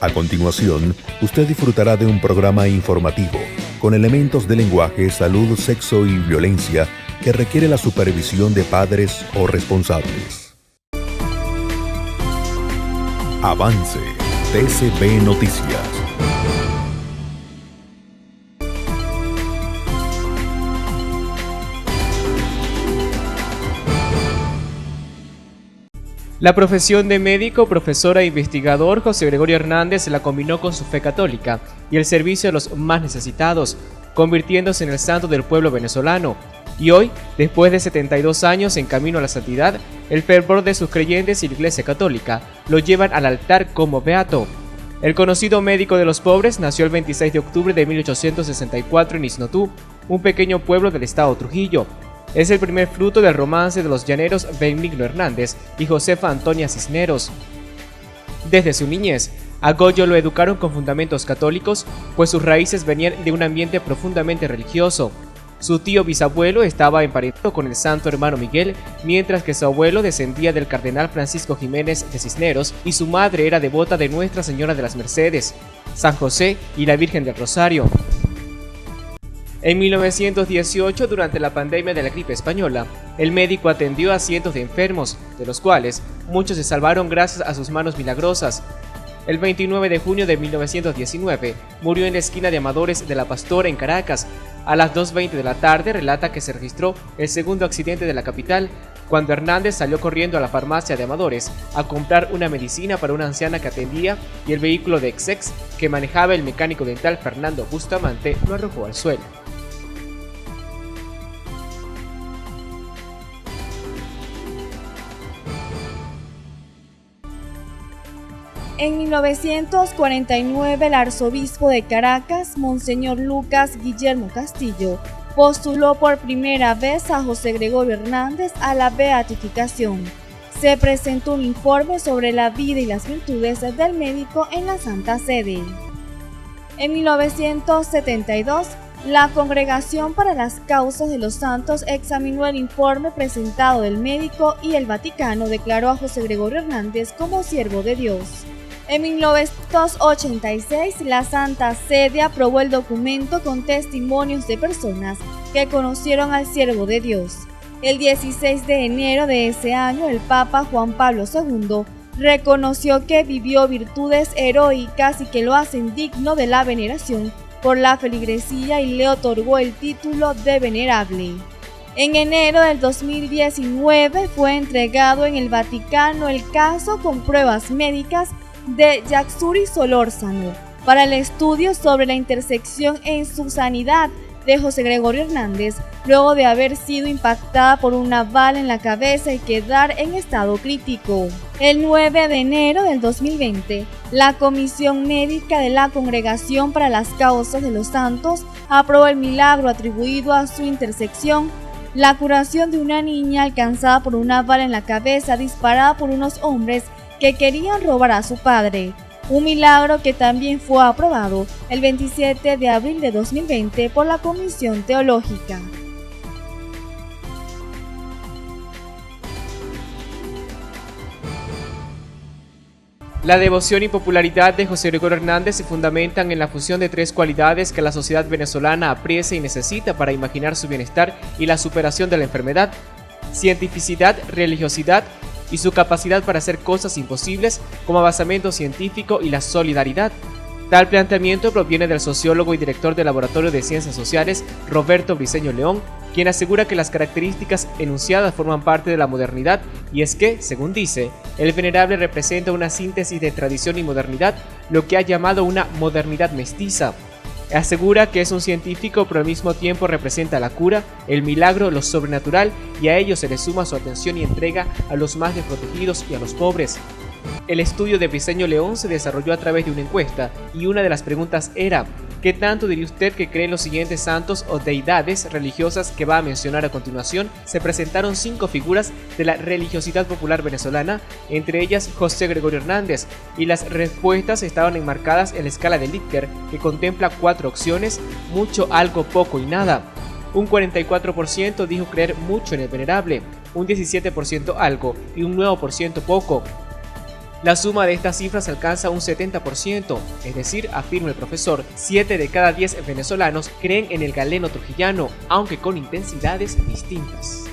A continuación, usted disfrutará de un programa informativo con elementos de lenguaje, salud, sexo y violencia que requiere la supervisión de padres o responsables. Avance TCB Noticias. La profesión de médico, profesor e investigador José Gregorio Hernández la combinó con su fe católica y el servicio a los más necesitados, convirtiéndose en el santo del pueblo venezolano. Y hoy, después de 72 años en camino a la santidad, el fervor de sus creyentes y la Iglesia Católica lo llevan al altar como beato. El conocido médico de los pobres nació el 26 de octubre de 1864 en Isnotú, un pequeño pueblo del estado Trujillo. Es el primer fruto del romance de los llaneros Benigno Hernández y Josefa Antonia Cisneros. Desde su niñez, a Goyo lo educaron con fundamentos católicos, pues sus raíces venían de un ambiente profundamente religioso. Su tío bisabuelo estaba emparentado con el santo hermano Miguel, mientras que su abuelo descendía del cardenal Francisco Jiménez de Cisneros y su madre era devota de Nuestra Señora de las Mercedes, San José y la Virgen del Rosario. En 1918, durante la pandemia de la gripe española, el médico atendió a cientos de enfermos, de los cuales muchos se salvaron gracias a sus manos milagrosas. El 29 de junio de 1919, murió en la esquina de Amadores de la Pastora en Caracas. A las 2:20 de la tarde relata que se registró el segundo accidente de la capital, cuando Hernández salió corriendo a la farmacia de Amadores a comprar una medicina para una anciana que atendía y el vehículo de Exex que manejaba el mecánico dental Fernando Bustamante lo arrojó al suelo. En 1949, el arzobispo de Caracas, Monseñor Lucas Guillermo Castillo, postuló por primera vez a José Gregorio Hernández a la beatificación. Se presentó un informe sobre la vida y las virtudes del médico en la Santa Sede. En 1972, la Congregación para las Causas de los Santos examinó el informe presentado del médico y el Vaticano declaró a José Gregorio Hernández como siervo de Dios. En 1986, la Santa Sede aprobó el documento con testimonios de personas que conocieron al siervo de Dios. El 16 de enero de ese año, el Papa Juan Pablo II reconoció que vivió virtudes heroicas y que lo hacen digno de la veneración por la feligresía y le otorgó el título de venerable. En enero del 2019 fue entregado en el Vaticano el caso con pruebas médicas de Yaxuri Solórzano para el estudio sobre la intersección en su sanidad de José Gregorio Hernández, luego de haber sido impactada por una bala en la cabeza y quedar en estado crítico. El 9 de enero del 2020, la Comisión Médica de la Congregación para las Causas de los Santos aprobó el milagro atribuido a su intersección, la curación de una niña alcanzada por una bala en la cabeza disparada por unos hombres que querían robar a su padre, un milagro que también fue aprobado el 27 de abril de 2020 por la Comisión Teológica. La devoción y popularidad de José Gregorio Hernández se fundamentan en la fusión de tres cualidades que la sociedad venezolana aprecia y necesita para imaginar su bienestar y la superación de la enfermedad: cientificidad, religiosidad y su capacidad para hacer cosas imposibles como basamento científico y la solidaridad. Tal planteamiento proviene del sociólogo y director del Laboratorio de Ciencias Sociales, Roberto Briceño León, quien asegura que las características enunciadas forman parte de la modernidad, y es que, según dice, el venerable representa una síntesis de tradición y modernidad, lo que ha llamado una modernidad mestiza. Asegura que es un científico, pero al mismo tiempo representa la cura, el milagro, lo sobrenatural, y a ello se le suma su atención y entrega a los más desprotegidos y a los pobres. El estudio de Briceño León se desarrolló a través de una encuesta, y una de las preguntas era: ¿qué tanto diría usted que creen los siguientes santos o deidades religiosas que va a mencionar a continuación? Se presentaron 5 figuras de la religiosidad popular venezolana, entre ellas José Gregorio Hernández, y las respuestas estaban enmarcadas en la escala de Likert, que contempla 4 opciones: mucho, algo, poco y nada. Un 44% dijo creer mucho en el venerable, un 17% algo y un 9% poco. La suma de estas cifras alcanza un 70%, es decir, afirma el profesor, 7 de cada 10 venezolanos creen en el galeno trujillano, aunque con intensidades distintas.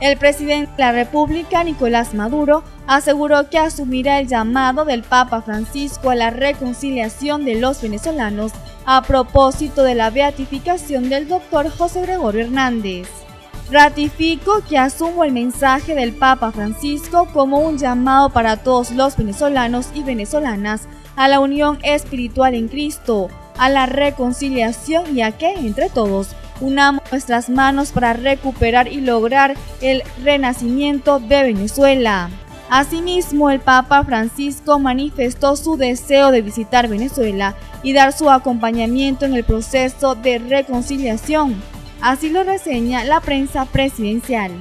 El presidente de la República, Nicolás Maduro, aseguró que asumirá el llamado del Papa Francisco a la reconciliación de los venezolanos a propósito de la beatificación del doctor José Gregorio Hernández. Ratifico que asumo el mensaje del Papa Francisco como un llamado para todos los venezolanos y venezolanas a la unión espiritual en Cristo, a la reconciliación y a que, entre todos, unamos nuestras manos para recuperar y lograr el renacimiento de Venezuela. Asimismo, el Papa Francisco manifestó su deseo de visitar Venezuela y dar su acompañamiento en el proceso de reconciliación. Así lo reseña la prensa presidencial.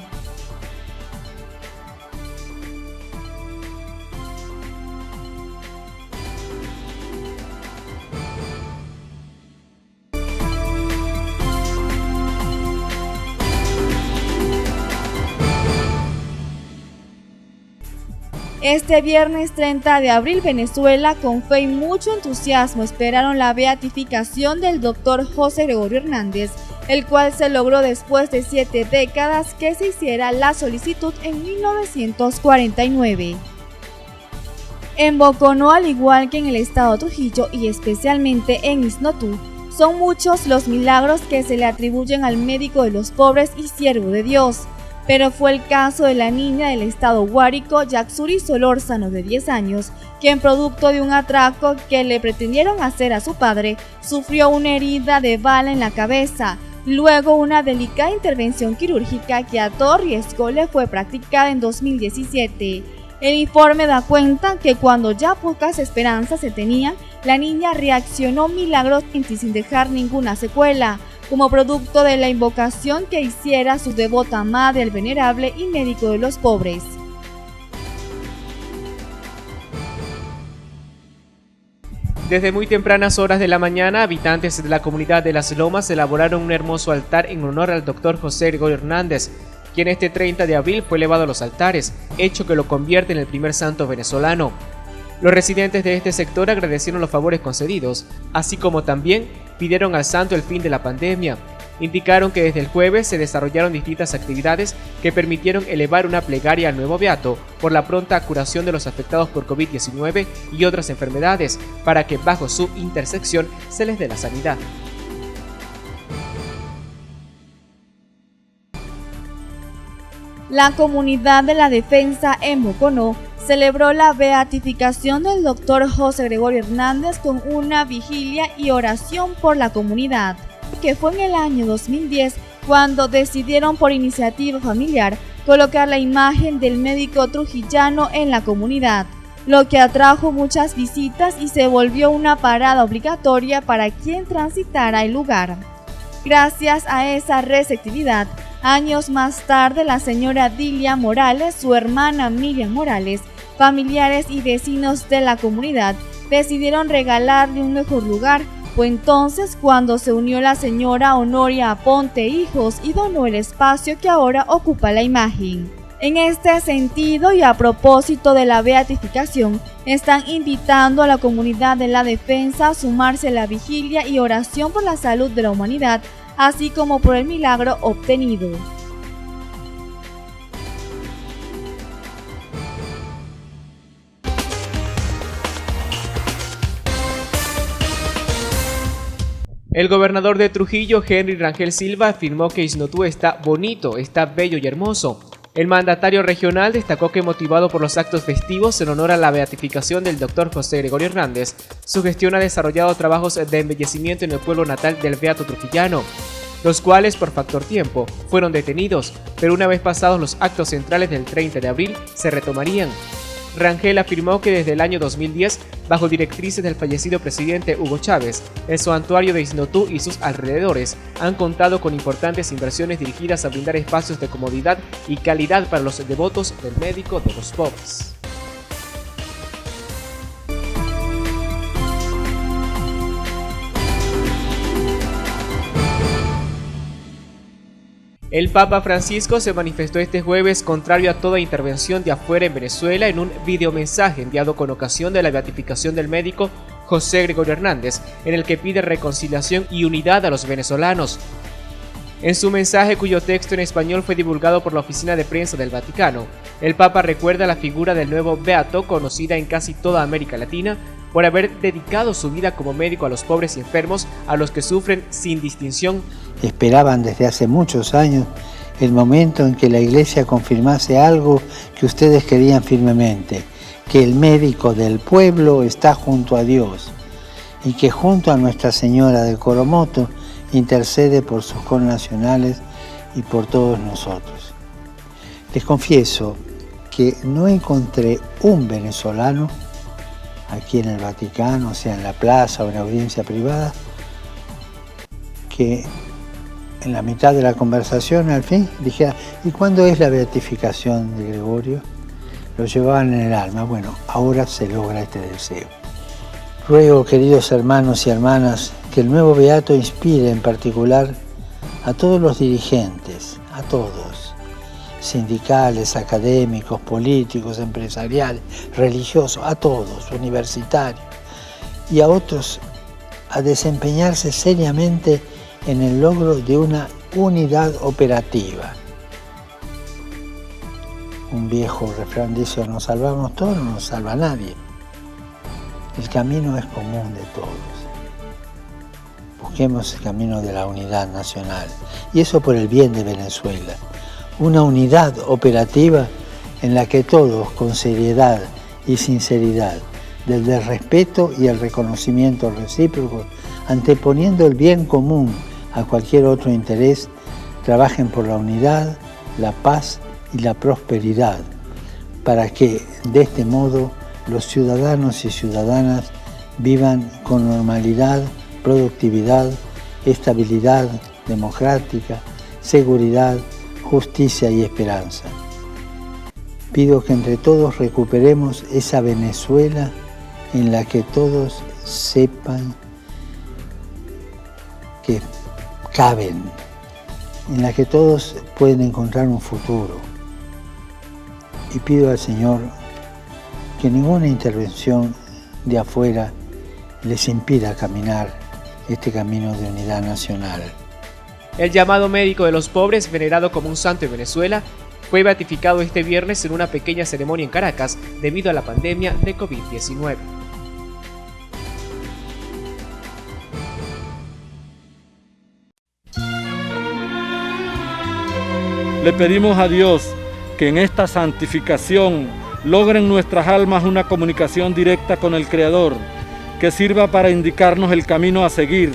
Este viernes 30 de abril, Venezuela, con fe y mucho entusiasmo, esperaron la beatificación del doctor José Gregorio Hernández, el cual se logró después de 7 décadas que se hiciera la solicitud en 1949. En Boconó, al igual que en el estado Trujillo y especialmente en Isnotú, son muchos los milagros que se le atribuyen al médico de los pobres y siervo de Dios. Pero fue el caso de la niña del estado Guárico, Yaxuri Solórzano, de 10 años, quien producto de un atraco que le pretendieron hacer a su padre, sufrió una herida de bala en la cabeza, luego una delicada intervención quirúrgica que a todo riesgo le fue practicada en 2017. El informe da cuenta que cuando ya pocas esperanzas se tenían, la niña reaccionó milagrosamente sin dejar ninguna secuela, como producto de la invocación que hiciera su devota madre, el venerable y médico de los pobres. Desde muy tempranas horas de la mañana, habitantes de la comunidad de Las Lomas elaboraron un hermoso altar en honor al doctor José Gregorio Hernández, quien este 30 de abril fue elevado a los altares, hecho que lo convierte en el primer santo venezolano. Los residentes de este sector agradecieron los favores concedidos, así como también pidieron al santo el fin de la pandemia. Indicaron que desde el jueves se desarrollaron distintas actividades que permitieron elevar una plegaria al nuevo beato por la pronta curación de los afectados por COVID-19 y otras enfermedades, para que bajo su intersección se les dé la sanidad. La comunidad de la defensa en Boconó celebró la beatificación del doctor José Gregorio Hernández con una vigilia y oración por la comunidad, que fue en el año 2010 cuando decidieron por iniciativa familiar colocar la imagen del médico trujillano en la comunidad, lo que atrajo muchas visitas y se volvió una parada obligatoria para quien transitara el lugar. Gracias a esa receptividad, años más tarde la señora Dilia Morales, su hermana Miriam Morales, familiares y vecinos de la comunidad decidieron regalarle un mejor lugar. Fue entonces cuando se unió la señora Honoria Aponte Hijos y donó el espacio que ahora ocupa la imagen. En este sentido y a propósito de la beatificación, están invitando a la comunidad de la defensa a sumarse a la vigilia y oración por la salud de la humanidad, así como por el milagro obtenido. El gobernador de Trujillo, Henry Rangel Silva, afirmó que Isnotú está bonito, está bello y hermoso. El mandatario regional destacó que, motivado por los actos festivos en honor a la beatificación del doctor José Gregorio Hernández, su gestión ha desarrollado trabajos de embellecimiento en el pueblo natal del beato trujillano, los cuales por factor tiempo fueron detenidos, pero una vez pasados los actos centrales del 30 de abril se retomarían. Rangel afirmó que desde el año 2010, bajo directrices del fallecido presidente Hugo Chávez, el santuario de Isnotú y sus alrededores han contado con importantes inversiones dirigidas a brindar espacios de comodidad y calidad para los devotos del médico de los pobres. El Papa Francisco se manifestó este jueves contrario a toda intervención de afuera en Venezuela en un videomensaje enviado con ocasión de la beatificación del médico José Gregorio Hernández, en el que pide reconciliación y unidad a los venezolanos. En su mensaje, cuyo texto en español fue divulgado por la Oficina de Prensa del Vaticano, el Papa recuerda la figura del nuevo beato, conocida en casi toda América Latina, por haber dedicado su vida como médico a los pobres y enfermos, a los que sufren sin distinción. Esperaban desde hace muchos años el momento en que la Iglesia confirmase algo que ustedes querían firmemente, que el médico del pueblo está junto a Dios y que junto a Nuestra Señora de Coromoto intercede por sus connacionales y por todos nosotros. Les confieso que no encontré un venezolano aquí en el Vaticano, o sea en la plaza o en audiencia privada, que en la mitad de la conversación al fin dijera: ¿y cuándo es la beatificación de Gregorio? Lo llevaban en el alma. Bueno, ahora se logra este deseo. Ruego, queridos hermanos y hermanas, que el nuevo beato inspire en particular a todos los dirigentes, a todos, sindicales, académicos, políticos, empresariales, religiosos, a todos, universitarios, y a otros a desempeñarse seriamente en el logro de una unidad operativa. Un viejo refrán dice: o nos salvamos todos, no nos salva nadie. El camino es común de todos. Busquemos el camino de la unidad nacional, y eso por el bien de Venezuela. Una unidad operativa en la que todos, con seriedad y sinceridad, desde el respeto y el reconocimiento recíproco, anteponiendo el bien común a cualquier otro interés, trabajen por la unidad, la paz y la prosperidad, para que de este modo los ciudadanos y ciudadanas vivan con normalidad, productividad, estabilidad democrática, seguridad, justicia y esperanza. Pido que entre todos recuperemos esa Venezuela en la que todos sepan que caben, en la que todos pueden encontrar un futuro. Y pido al Señor que ninguna intervención de afuera les impida caminar este camino de unidad nacional. El llamado médico de los pobres, venerado como un santo en Venezuela, fue beatificado este viernes en una pequeña ceremonia en Caracas debido a la pandemia de COVID-19. Le pedimos a Dios que en esta santificación logren nuestras almas una comunicación directa con el Creador, que sirva para indicarnos el camino a seguir,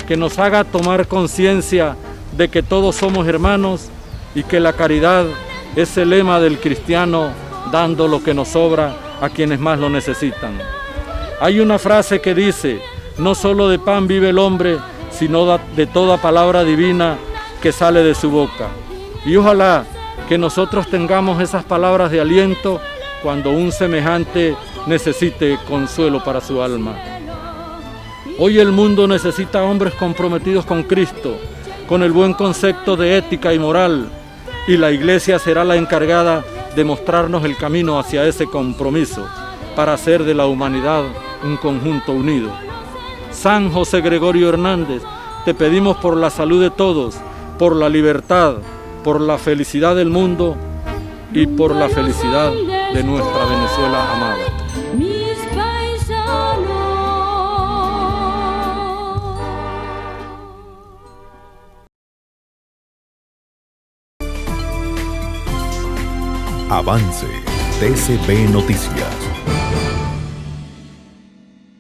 que nos haga tomar conciencia de que todos somos hermanos y que la caridad es el lema del cristiano, dando lo que nos sobra a quienes más lo necesitan. Hay una frase que dice: no solo de pan vive el hombre, sino de toda palabra divina que sale de su boca. Y ojalá que nosotros tengamos esas palabras de aliento cuando un semejante necesite consuelo para su alma. Hoy el mundo necesita hombres comprometidos con Cristo, con el buen concepto de ética y moral, y la Iglesia será la encargada de mostrarnos el camino hacia ese compromiso, para hacer de la humanidad un conjunto unido. San José Gregorio Hernández, te pedimos por la salud de todos, por la libertad, por la felicidad del mundo y por la felicidad de nuestra Venezuela amada. Mis paisanos. Avance. TCB Noticias.